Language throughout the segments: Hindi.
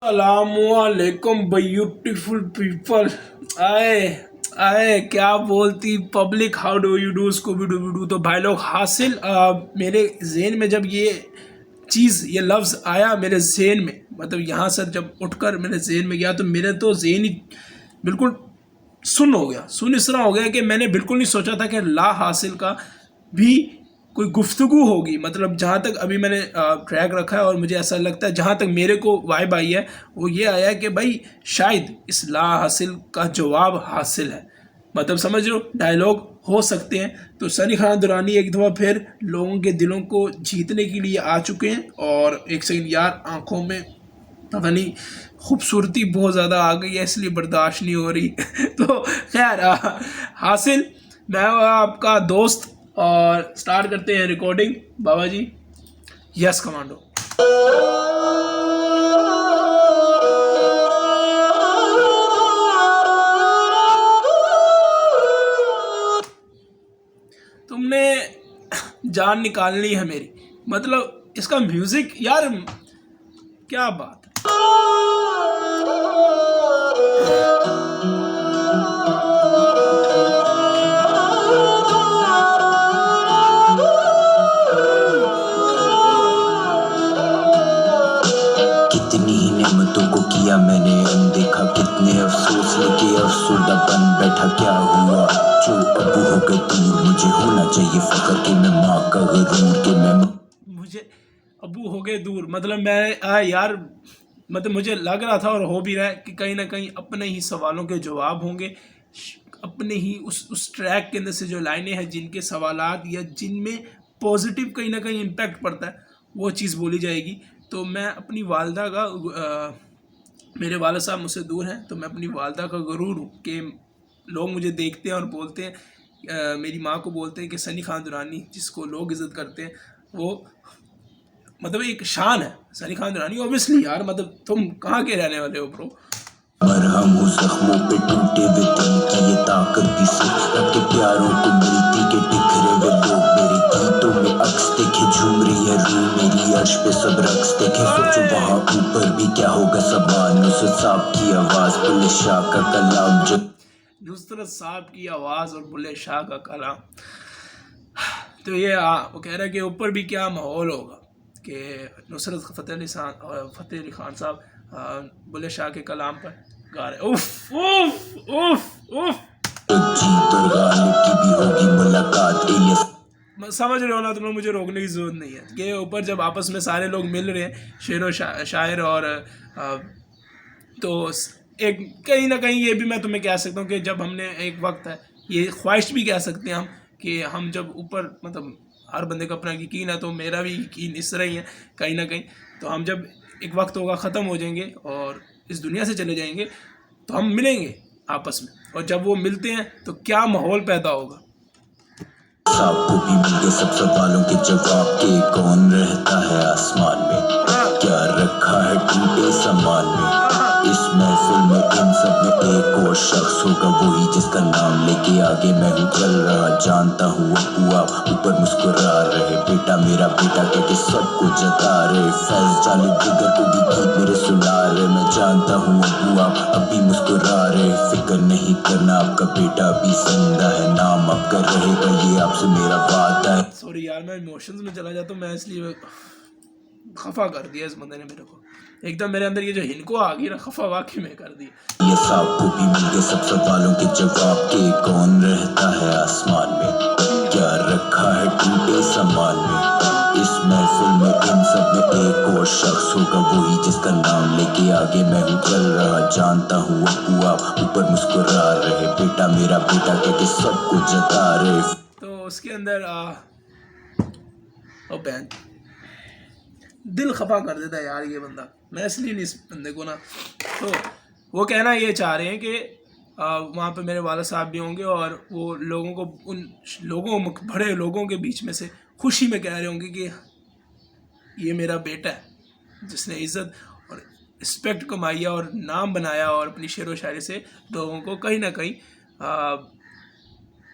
अस्सलामुअलैकुम ब्यूटीफुल पीपल। आए आए क्या बोलती public, how do you do, Scooby डूबी डू। तो भाई लोग हासिल मेरे जहन में जब ये चीज़, ये लफ्ज़ आया मेरे जहन में, मतलब यहाँ से जब उठकर मेरे जहन में गया तो मेरे तो जहन ही बिल्कुल सुन हो गया, सुन इस तरह हो गया कि मैंने बिल्कुल नहीं सोचा था कि ला हासिल का भी कोई गुफ्तगू होगी। मतलब जहाँ तक अभी मैंने ट्रैक रखा है और मुझे ऐसा लगता है, जहाँ तक मेरे को वाइब आई है वो ये आया कि भाई शायद इस ला हासिल का जवाब हासिल है। मतलब समझ लो डायलॉग हो सकते हैं। तो सनी खान दुरानी एक दफ़ा फिर लोगों के दिलों को जीतने के लिए आ चुके हैं। और एक सेकंड यार, आंखों में पता नहीं खूबसूरती बहुत ज़्यादा आ गई है इसलिए बर्दाश्त नहीं हो रही तो खैर हासिल, मैं आपका दोस्त, और स्टार्ट करते हैं रिकॉर्डिंग। बाबा जी, यस कमांडो। तुमने जान निकालनी है मेरी, मतलब इसका म्यूजिक यार क्या बात है। कितनी ही नेमतों को किया मैंने अनदेखा, कितने अफसोस लेके अफसुर्दा बन बैठा। क्या हुआ जो अबू हो गए दूर, मुझे होना चाहिए फख्र कि मैं माँ का गरूर के मैं मुझे अबू हो गए दूर, मतलब मैं यार, मतलब मुझे लग रहा था और हो भी रहा है कि कहीं ना कहीं अपने ही सवालों के जवाब होंगे। अपने ही उस ट्रैक के अंदर से जो लाइनें हैं जिनके सवालात या जिनमें पॉजिटिव कहीं ना कहीं इम्पैक्ट पड़ता है, वो चीज़ बोली जाएगी। तो मैं अपनी वालदा का मेरे वालिद साहब मुझसे दूर हैं, तो मैं अपनी वालदा का गरूर हूँ कि लोग मुझे देखते हैं और बोलते हैं, मेरी माँ को बोलते हैं कि सनी खान दुरानी, जिसको लोग इज़्ज़त करते हैं, वो मतलब एक शान है सनी खान दुरानी। ऑब्वियसली यार, मतलब तुम कहाँ के रहने वाले हो ब्रो। मरहम हूँ जख्मों पे टूटे हुए दिल की, ये ताकत भी सिर्फ के प्यारों को मिलती के बिखरे हुए लोग मेरे गीतों में अक्स देखे, झूम रही है रूह मेरी अर्श पे सब रक्स देखे। सोचो वहाँ ऊपर भी क्या होगा सवाल, नुसरत साहब की आवाज, बुल्ले शाह का कलाम, जो नुसरत साहब की आवाज़ और बुल्ले शाह का कलाम। तो ये वो कह रहा है कि ऊपर भी क्या माहौल होगा कि नुसरत फ़तेह अली खान साहब बुल्ले शाह के कलाम पर गा रहे। उफ उफ उफ उफ। जीत और गालिब की भी होगी मुलाकात, इलियस समझ रहे हो ना तुम लोग, मुझे रोकने की ज़रूरत नहीं है कि ऊपर जब आपस में सारे लोग मिल रहे हैं, शेर और शायर, और तो एक कहीं ना कहीं ये भी मैं तुम्हें कह सकता हूँ कि जब हमने एक वक्त है, ये ख्वाहिश भी कह सकते हैं हम, कि हम जब ऊपर, मतलब हर बंदे का अपना यकीन है, तो मेरा भी यकीन इस तरह ही है कहीं ना कहीं। तो हम जब एक वक्त होगा, ख़त्म हो जाएंगे और इस दुनिया से चले जाएंगे, तो हम मिलेंगे आपस में, और जब वो मिलते हैं तो क्या माहौल पैदा होगा। आपको भी मिल गए सब सवालों के जवाब के, कौन रहता है आसमान में, क्या रखा है टूटे सामान में। इस महफिल में इन सब में एक और शख्स होगा, वही जिसका नाम लेके आगे मैं हूँ चल रहा। जानता हूँ बुआ ऊपर मुस्कुरा रहे, बेटा मेरा बेटा कहके सबको जता रहे। फैज जालिब जिगर को भी गीत मेरे सुना रहे, मैं जानता हूँ बुआ अभी मुस्कुरा रहे। फिक्र नहीं करना आपका बेटा भी जिंदा है, नाम आपका रहेगा ये आपसे मेरा वादा है। सॉरी यार, मैं इमोशंस में चला जाता हूँ, मैं इसलिए खफा कर दिया इस बंदे ने मेरे को एकदम। मेरे अंदर ये जो हिनको आ गई ना, खफा वाकई में कर दिया। ये आपको भी मिल गए सब सवालों के जवाब के, कौन रहता है आसमान में, क्या रखा है टूटे सामान में। इस महफिल में इन सब में एक और शख्स होगा, वही जिसका नाम लेके आगे मैं हूँ चल रहा। जानता हूँ बुआ ऊपर मुस्कुरा रहे, बेटा मेरा बेटा कहके सबको जता रहे। तो उसके अंदर दिल खफा कर देता है यार ये बंदा। मैं इसलिए नहीं इस बंदे को ना, तो वो कहना ये चाह रहे हैं कि वहाँ पे मेरे वाला साहब भी होंगे, और वो लोगों को, उन लोगों, बड़े लोगों के बीच में से खुशी में कह रहे होंगे कि ये मेरा बेटा है जिसने इज़्ज़त और रिस्पेक्ट कमाई और नाम बनाया, और अपनी शेर व शायरी से लोगों को कहीं ना कहीं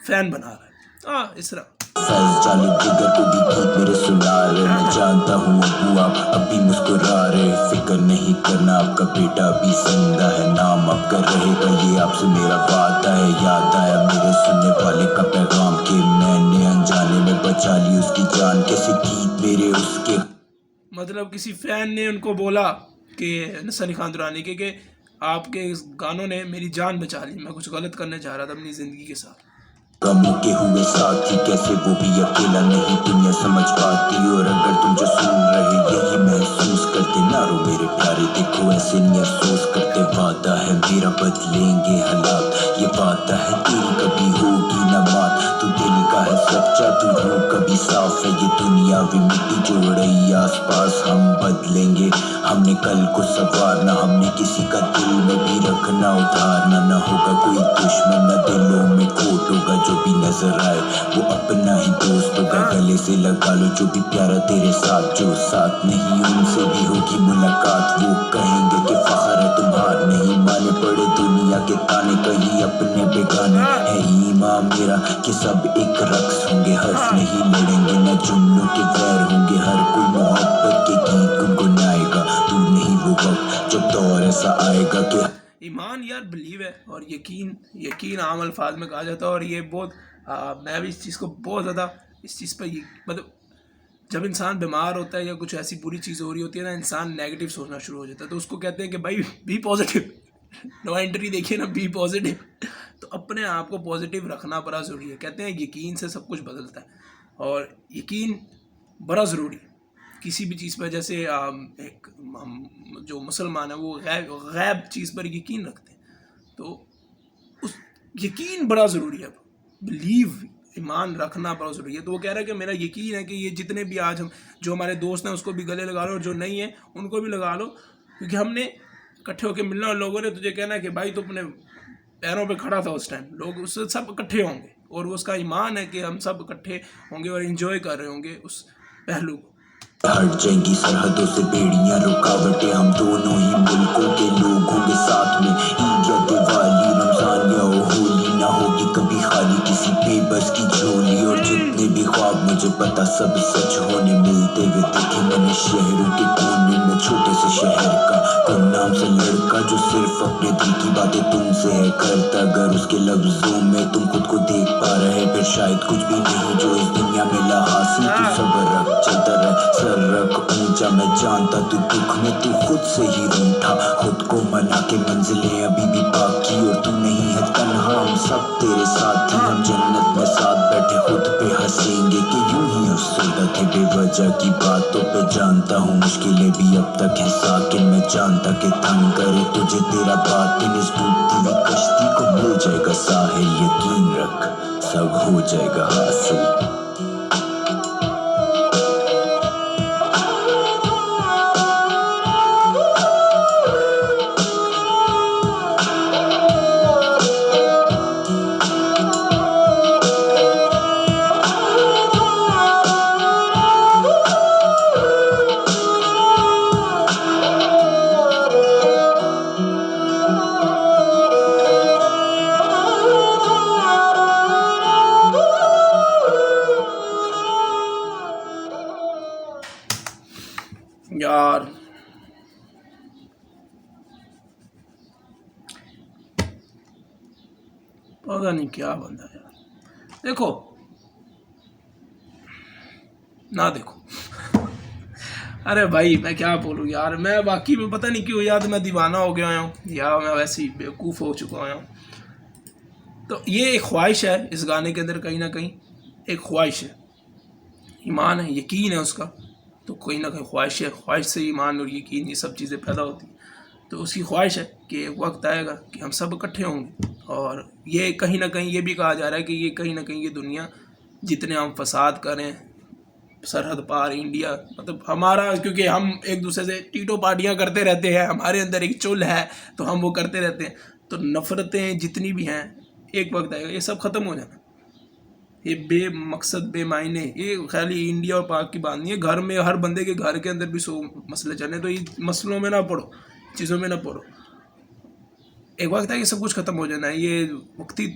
फ़ैन बना रहा है। इस तरह फैज जाले जिगर को भी गीत मेरे सुना रहे। मैं जानता हूँ अबू आप अभी मुस्कुरा रहे। फिक्र नहीं करना आपका बेटा अभी जिंदा है, नाम आपका रहेगा ये आपसे मेरा वादा है। याद आया मेरे सुनने वाले का पैगाम कि मैंने अनजाने में बचा ली उसकी जान। कैसे गीत मेरे उसके मतलब किसी फैन ने उनको बोला कि नसर अली खान दुरानी के आपके इस गानों ने मेरी जान बचा ली, मैं कुछ गलत करने जा रहा था अपनी ज़िंदगी के साथ। गमों के हुए साथी कैसे वो भी अकेला नहीं दुनिया समझ पाती। और अगर तुम जो सुन रहे यही महसूस करते ना रो मेरे प्यारे, देखो ऐसे नहीं अफसोस करते। वादा है मेरा बदलेंगे हालात, ये वादा है तेरी कभी होगी ना बात। तू दिल का है सच्चा तू रूह कभी साफ है। ये दुनिया भी मिट्टी जो रही आसपास हम बदलेंगे। हमने कल को संवारना, हमने किसी का दिल में भी रखना उधारना। न होगा कोई दुश्मन न दिलों में खोट होगा, जो भी नजर आए वो अपना ही दोस्त होगा। गले से लगा लो जो भी प्यारा तेरे साथ, जो साथ नहीं उनसे भी होगी मुलाकात। वो कहेंगे कि फख्र है तुम्हार नहीं माने पड़े दुनिया के ताने, कहीं अपने बेगाने है ईमान मेरा कि सब एक रक्स होंगे। हंस नहीं लड़ेंगे न जुमलों के वैर होंगे, हर कोई मोहब्बत के गीत गुनगुनाएगा। तू नहीं वो वक्त जब दौर ऐसा आएगा कि ईमान यार बिलीव है और यकीन, यकीन आम अल्फाज में कहा जाता है। और ये बहुत मैं भी इस चीज़ को बहुत ज़्यादा इस चीज़ पर मतलब जब इंसान बीमार होता है या कुछ ऐसी बुरी चीज़ हो रही होती है ना, इंसान नेगेटिव सोचना शुरू हो जाता है। तो उसको कहते हैं कि भाई बी पॉजिटिव, नो एंट्री देखिए ना, बी पॉजिटिव। तो अपने आप को पॉजिटिव रखना बड़ा ज़रूरी है। कहते हैं यकीन से सब कुछ बदलता है और यकीन बड़ा ज़रूरी है किसी भी चीज़ पर। जैसे एक हम जो मुसलमान है वो गैब चीज़ पर यकीन रखते हैं, तो उस यकीन बड़ा ज़रूरी है। बिलीव ईमान रखना बड़ा ज़रूरी है। तो वो कह रहा है कि मेरा यकीन है कि ये जितने भी आज हम जो हमारे दोस्त हैं उसको भी गले लगा लो और जो नहीं है उनको भी लगा लो, क्योंकि हमने इकट्ठे होकर मिलना। और लोगों ने तुझे कहना है कि भाई तो अपने पैरों पे खड़ा था उस टाइम, लोग उससे सब इकट्ठे होंगे और वो उसका ईमान है कि हम सब इकट्ठे होंगे और इन्जॉय कर रहे होंगे उस पहलू को। हट जाएंगी सरहदों से बेड़ियां रुकावटें, हम दोनों ही मुल्कों के लोग होंगे साथ में। ईद या दिवाली रमजान या होली ना होगी कभी खाली किसी बेबस की झोली। और जितने भी ख्वाब मुझे पता सब सच होने मिलते हुए देखे मैंने शहरों के कोने में छोटे से शहर का कोई नाम से लड़का जो सिर्फ अपने दिल की बातें तुमसे है करता। अगर उसके लफ्जों में तुम खुद को देख पा रहे फिर शायद कुछ भी नहीं जो इस दुनिया में ला हासिल। तू सब्र रख चलता रह सर रख ऊंचा, मैं जानता तू दुख में तू खुद से ही रूठा। खुद को मना के मंजिलें अभी भी बाकी और तू नहीं है तन्हा, हम सब तेरे साथ ही। हम जन्नत में साथ बैठे खुद पे हंसेंगे कि यूं ही अफसरदा थे बेवजह की बातों पे। जानता हूँ मुश्किलें भी अब तक है साकिन, मैं जानता कि तंग करे तुझे तेरा बातिन। इस डूबती हुई कश्ती को मिल जाएगा साहिल, यकीन रख सब हो जाएगा हासिल। यार पता नहीं क्या बंदा यार, देखो ना देखो अरे भाई मैं क्या बोलूँ यार, मैं बाकी में पता नहीं क्यों यार मैं दीवाना हो गया हूँ या मैं वैसे ही बेवकूफ़ हो चुका हूँ। तो ये एक ख्वाहिश है इस गाने के अंदर, कहीं ना कहीं एक ख्वाहिश है, ईमान है, यकीन है उसका। तो कोई ना कहीं ख्वाहिश है, ख्वाहिश से ईमान और यकीन ये सब चीज़ें पैदा होती हैं। तो उसकी ख्वाहिश है कि एक वक्त आएगा कि हम सब इकट्ठे होंगे। और ये कहीं ना कहीं ये भी कहा जा रहा है कि ये कहीं ना कहीं ये दुनिया जितने हम फसाद करें सरहद पार इंडिया, मतलब हमारा, क्योंकि हम एक दूसरे से टीटो पार्टियाँ करते रहते हैं, हमारे अंदर एक चुल है तो हम वो करते रहते हैं। तो नफ़रतें जितनी भी हैं एक वक्त आएगा ये सब ख़त्म हो जाना। ये बेमकसद बेमायने ये खाली इंडिया और पाक की बात नहीं है, घर में हर बंदे के घर के अंदर भी 100 मसले चले। तो ये मसलों में ना पड़ो, चीज़ों में ना पड़ो। एक वक्त है कि सब कुछ ख़त्म हो जाना है, ये वक्ती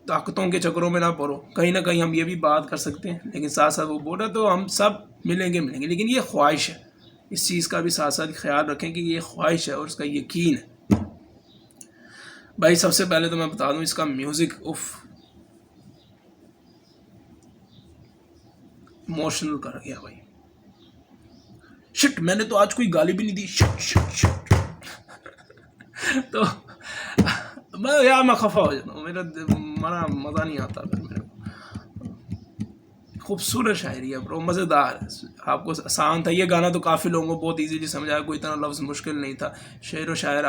ताकतों के चक्करों में ना पड़ो। कहीं ना कहीं हम ये भी बात कर सकते हैं, लेकिन साथ साथ वो बोला तो हम सब मिलेंगे, लेकिन ये ख्वाहिश है, इस चीज़ का भी साथ साथ ख्याल रखें कि ये ख्वाहिश है और उसका यकीन है। भाई सबसे पहले तो मैं बता दूं, इसका म्यूज़िक उफ इमोशनल कर गया भाई। शिट, मैंने तो आज कोई गाली भी नहीं दी। Shit shit shit. तो मैं खफा हो जाता हूँ, मेरा मज़ा नहीं आता फिर मेरे को। खूबसूरत शायरी है ब्रो, मज़ेदार है, आपको आसान था ये गाना तो काफ़ी लोगों को बहुत इजीली समझ आया, कोई इतना लफ्ज़ मुश्किल नहीं था। शेर व शायर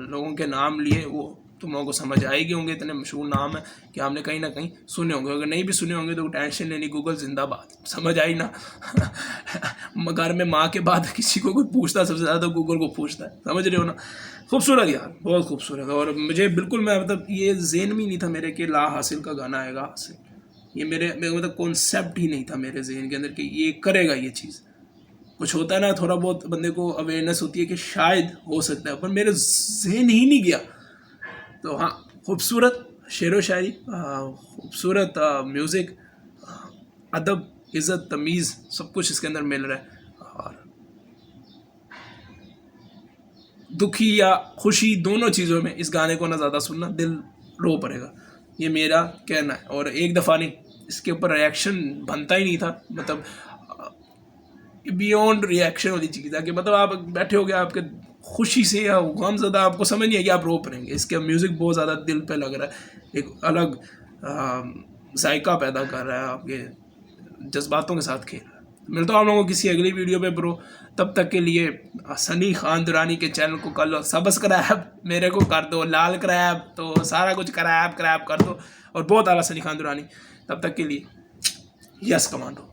लोगों के नाम लिए वो तुम लोगों को समझ आएगी होंगे, इतने मशहूर नाम है कि आपने कहीं ना कहीं सुने होंगे। अगर नहीं भी सुने होंगे तो टेंशन लेनी, गूगल जिंदाबाद, समझ आई ना। घर में माँ के बाद किसी को कोई पूछता है सबसे ज़्यादा तो गूगल को पूछता है, समझ रहे हो ना। खूबसूरत यार, बहुत खूबसूरत। और मुझे बिल्कुल, मैं मतलब ये ज़हन में नहीं था मेरे कि ला हासिल का गाना आएगा हासिल, ये मेरे मतलब कॉन्सेप्ट ही नहीं था मेरे जहन के अंदर कि ये करेगा ये चीज़। कुछ होता है ना, थोड़ा बहुत बंदे को अवेयरनेस होती है कि शायद हो सकता है, पर मेरे जहन ही नहीं गया। तो हाँ, खूबसूरत शेर व शायरी, खूबसूरत म्यूज़िक, अदब, इज़्ज़त, तमीज़, सब कुछ इसके अंदर मिल रहा है। और दुखी या खुशी दोनों चीज़ों में इस गाने को ना ज़्यादा सुनना, दिल रो पड़ेगा, ये मेरा कहना है। और एक दफ़ा नहीं, इसके ऊपर रिएक्शन बनता ही नहीं था, मतलब बियॉन्ड रिएक्शन वाली चीज़ है कि मतलब आप बैठे हो गए, आपके खुशी से या गम ज़्यादा आपको समझ नहीं है कि आप रो पड़ेंगे। इसका म्यूज़िक बहुत ज़्यादा दिल पे लग रहा है, एक अलग जायका पैदा कर रहा है, आपके जज्बातों के साथ खेल रहा है। मिलता हूँ आप लोगों को किसी अगली वीडियो पे ब्रो, तब तक के लिए सनी खान दुरानी के चैनल को कर लो सब्सक्राइब, मेरे को कर दो लाल क्रैब, तो सारा कुछ क्रैब कर दो, और बहुत आला सनी खान दुरानी। तब तक के लिए यस कमांडो।